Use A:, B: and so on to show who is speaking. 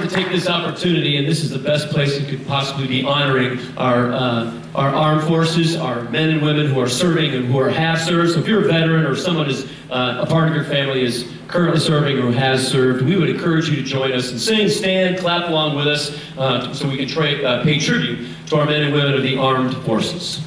A: to take this opportunity, and this is the best place it could possibly be, honoring our armed forces, our men and women who are serving and who have served. So if you're a veteran or someone is a part of your family is currently serving or has served, we would encourage you to join us and sing, stand, clap along with us so we can pay tribute to our men and women of the armed forces.